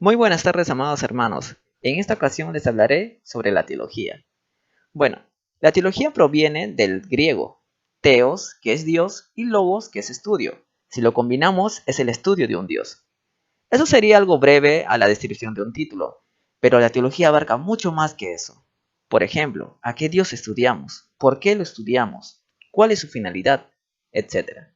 Muy buenas tardes, amados hermanos. En esta ocasión les hablaré sobre la teología. Bueno, la teología proviene del griego, theos, que es Dios, y logos, que es estudio. Si lo combinamos, es el estudio de un Dios. Eso sería algo breve a la descripción de un título, pero la teología abarca mucho más que eso. Por ejemplo, ¿a qué Dios estudiamos? ¿Por qué lo estudiamos? ¿Cuál es su finalidad? Etcétera.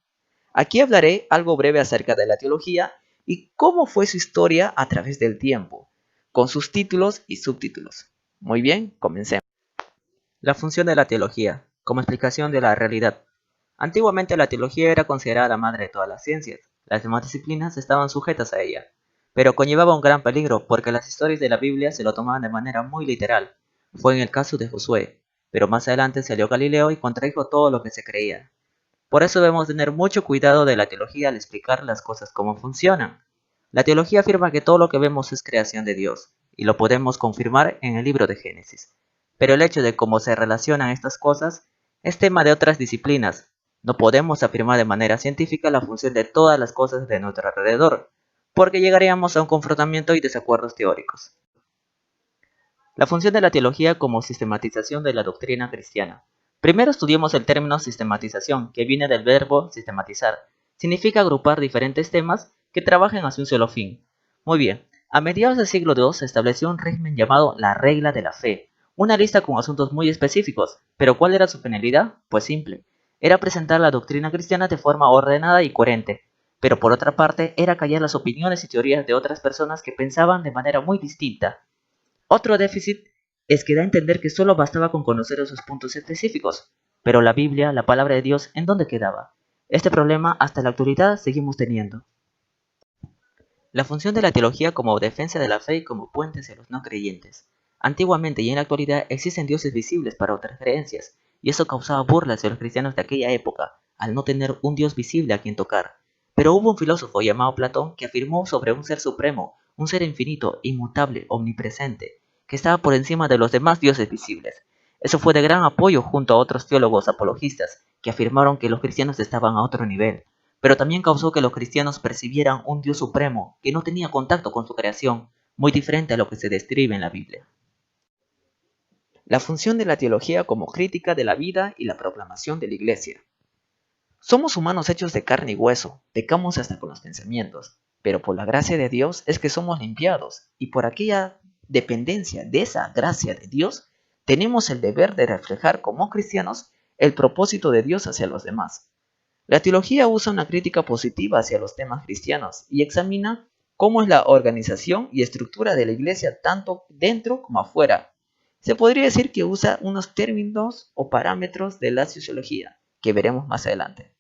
Aquí hablaré algo breve acerca de la teología y cómo fue su historia a través del tiempo, con sus títulos y subtítulos. Muy bien, comencemos. La función de la teología, como explicación de la realidad. Antiguamente la teología era considerada la madre de todas las ciencias. Las demás disciplinas estaban sujetas a ella, pero conllevaba un gran peligro porque las historias de la Biblia se lo tomaban de manera muy literal. Fue en el caso de Josué, pero más adelante salió Galileo y contradijo todo lo que se creía. Por eso debemos tener mucho cuidado de la teología al explicar las cosas cómo funcionan. La teología afirma que todo lo que vemos es creación de Dios, y lo podemos confirmar en el libro de Génesis. Pero el hecho de cómo se relacionan estas cosas es tema de otras disciplinas. No podemos afirmar de manera científica la función de todas las cosas de nuestro alrededor, porque llegaríamos a un confrontamiento y desacuerdos teóricos. La función de la teología como sistematización de la doctrina cristiana. Primero estudiemos el término sistematización, que viene del verbo sistematizar. Significa agrupar diferentes temas que trabajen hacia un solo fin. Muy bien, a mediados del siglo II se estableció un régimen llamado la regla de la fe, una lista con asuntos muy específicos, pero ¿cuál era su finalidad? Pues simple, era presentar la doctrina cristiana de forma ordenada y coherente, pero por otra parte era callar las opiniones y teorías de otras personas que pensaban de manera muy distinta. Otro déficit es que da a entender que solo bastaba con conocer esos puntos específicos, pero la Biblia, la palabra de Dios, ¿en dónde quedaba? Este problema hasta la actualidad seguimos teniendo. La función de la teología como defensa de la fe y como puente hacia los no creyentes. Antiguamente y en la actualidad existen dioses visibles para otras creencias, y eso causaba burlas de los cristianos de aquella época, al no tener un Dios visible a quien tocar. Pero hubo un filósofo llamado Platón que afirmó sobre un ser supremo, un ser infinito, inmutable, omnipresente, que estaba por encima de los demás dioses visibles. Eso fue de gran apoyo junto a otros teólogos apologistas, que afirmaron que los cristianos estaban a otro nivel, pero también causó que los cristianos percibieran un Dios supremo que no tenía contacto con su creación, muy diferente a lo que se describe en la Biblia. La función de la teología como crítica de la vida y la proclamación de la Iglesia. Somos humanos hechos de carne y hueso, pecamos hasta con los pensamientos, pero por la gracia de Dios es que somos limpiados, y por aquella dependencia de esa gracia de Dios, tenemos el deber de reflejar como cristianos el propósito de Dios hacia los demás. La teología usa una crítica positiva hacia los temas cristianos y examina cómo es la organización y estructura de la iglesia tanto dentro como afuera. Se podría decir que usa unos términos o parámetros de la sociología, que veremos más adelante.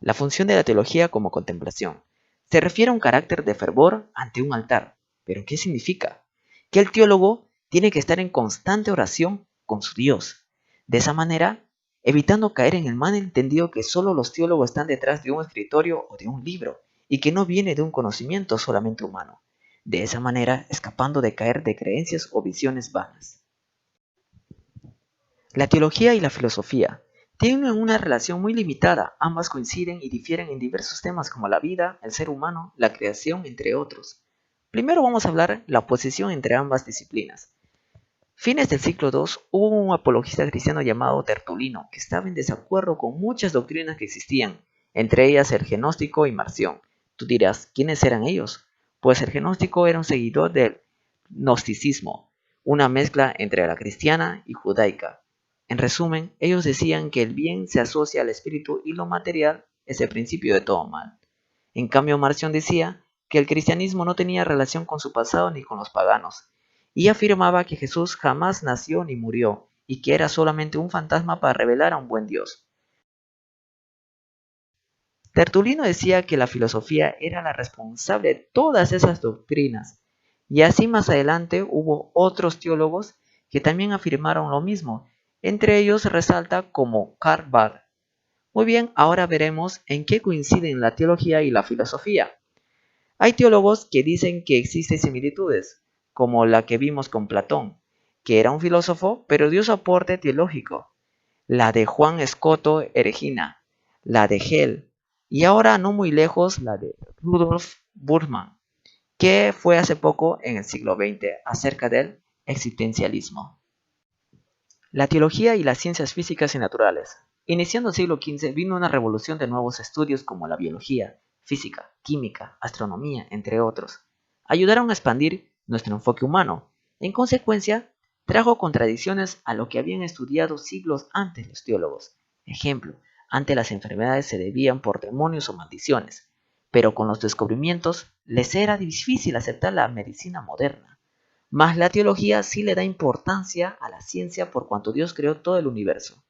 La función de la teología como contemplación. Se refiere a un carácter de fervor ante un altar. ¿Pero qué significa? Que el teólogo tiene que estar en constante oración con su Dios. De esa manera, evitando caer en el malentendido que solo los teólogos están detrás de un escritorio o de un libro, y que no viene de un conocimiento solamente humano. De esa manera, escapando de caer de creencias o visiones vanas. La teología y la filosofía tienen una relación muy limitada, ambas coinciden y difieren en diversos temas como la vida, el ser humano, la creación, entre otros. Primero vamos a hablar la oposición entre ambas disciplinas. Fines del siglo II hubo un apologista cristiano llamado Tertulino que estaba en desacuerdo con muchas doctrinas que existían, entre ellas el gnóstico y Marción. Tú dirás, ¿quiénes eran ellos? Pues el gnóstico era un seguidor del gnosticismo, una mezcla entre la cristiana y judaica. En resumen, ellos decían que el bien se asocia al espíritu y lo material es el principio de todo mal. En cambio, Marción decía que el cristianismo no tenía relación con su pasado ni con los paganos, y afirmaba que Jesús jamás nació ni murió, y que era solamente un fantasma para revelar a un buen Dios. Tertulino decía que la filosofía era la responsable de todas esas doctrinas, y así más adelante hubo otros teólogos que también afirmaron lo mismo, entre ellos resalta como Karl Barth. Muy bien, ahora veremos en qué coinciden la teología y la filosofía. Hay teólogos que dicen que existen similitudes, como la que vimos con Platón, que era un filósofo, pero dio su aporte teológico, la de Juan Escoto Erigena, la de Hell, y ahora no muy lejos la de Rudolf Burman. que fue hace poco en el siglo XX acerca del existencialismo. La teología y las ciencias físicas y naturales. Iniciando el siglo XV vino una revolución de nuevos estudios como la biología, física, química, astronomía, entre otros. Ayudaron a expandir nuestro enfoque humano. En consecuencia, trajo contradicciones a lo que habían estudiado siglos antes los teólogos. Ejemplo, antes las enfermedades se debían por demonios o maldiciones, pero con los descubrimientos les era difícil aceptar la medicina moderna. Mas la teología sí le da importancia a la ciencia por cuanto Dios creó todo el universo.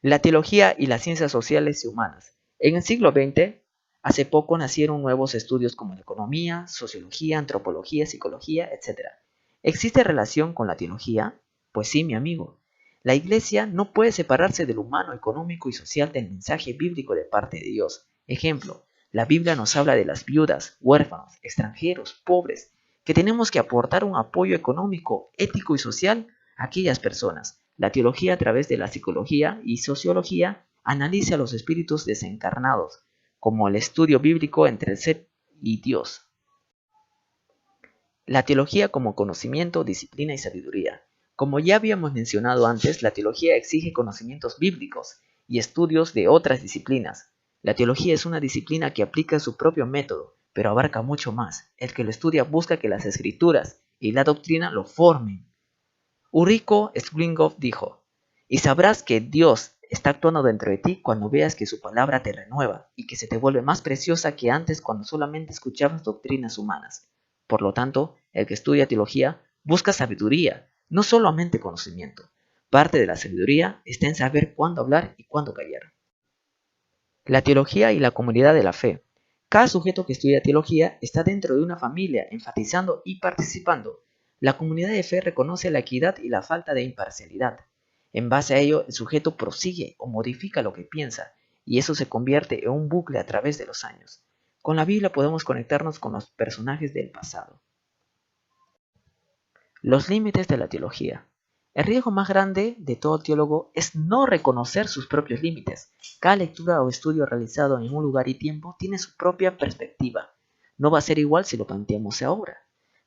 La teología y las ciencias sociales y humanas. En el siglo XX, hace poco nacieron nuevos estudios como la economía, sociología, antropología, psicología, etc. ¿Existe relación con la teología? Pues sí, mi amigo. La Iglesia no puede separarse del humano, económico y social del mensaje bíblico de parte de Dios. Ejemplo, la Biblia nos habla de las viudas, huérfanos, extranjeros, pobres, que tenemos que aportar un apoyo económico, ético y social a aquellas personas. La teología a través de la psicología y sociología analiza los espíritus desencarnados, como el estudio bíblico entre el ser y Dios. La teología como conocimiento, disciplina y sabiduría. Como ya habíamos mencionado antes, la teología exige conocimientos bíblicos y estudios de otras disciplinas. La teología es una disciplina que aplica su propio método, pero abarca mucho más. El que lo estudia busca que las escrituras y la doctrina lo formen. Ulrico Zwingli dijo, y sabrás que Dios está actuando dentro de ti cuando veas que su palabra te renueva y que se te vuelve más preciosa que antes cuando solamente escuchabas doctrinas humanas. Por lo tanto, el que estudia teología busca sabiduría, no solamente conocimiento. Parte de la sabiduría está en saber cuándo hablar y cuándo callar. La teología y la comunidad de la fe. Cada sujeto que estudia teología está dentro de una familia, enfatizando y participando. La comunidad de fe reconoce la equidad y la falta de imparcialidad. En base a ello, el sujeto prosigue o modifica lo que piensa, y eso se convierte en un bucle a través de los años. Con la Biblia podemos conectarnos con los personajes del pasado. Los límites de la teología. El riesgo más grande de todo teólogo es no reconocer sus propios límites. Cada lectura o estudio realizado en un lugar y tiempo tiene su propia perspectiva. No va a ser igual si lo planteamos ahora.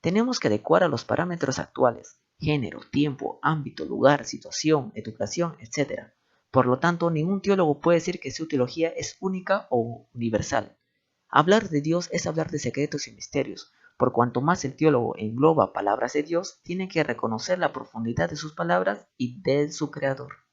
Tenemos que adecuar a los parámetros actuales, género, tiempo, ámbito, lugar, situación, educación, etc. Por lo tanto, ningún teólogo puede decir que su teología es única o universal. Hablar de Dios es hablar de secretos y misterios. Por cuanto más el teólogo engloba palabras de Dios, tiene que reconocer la profundidad de sus palabras y de su creador.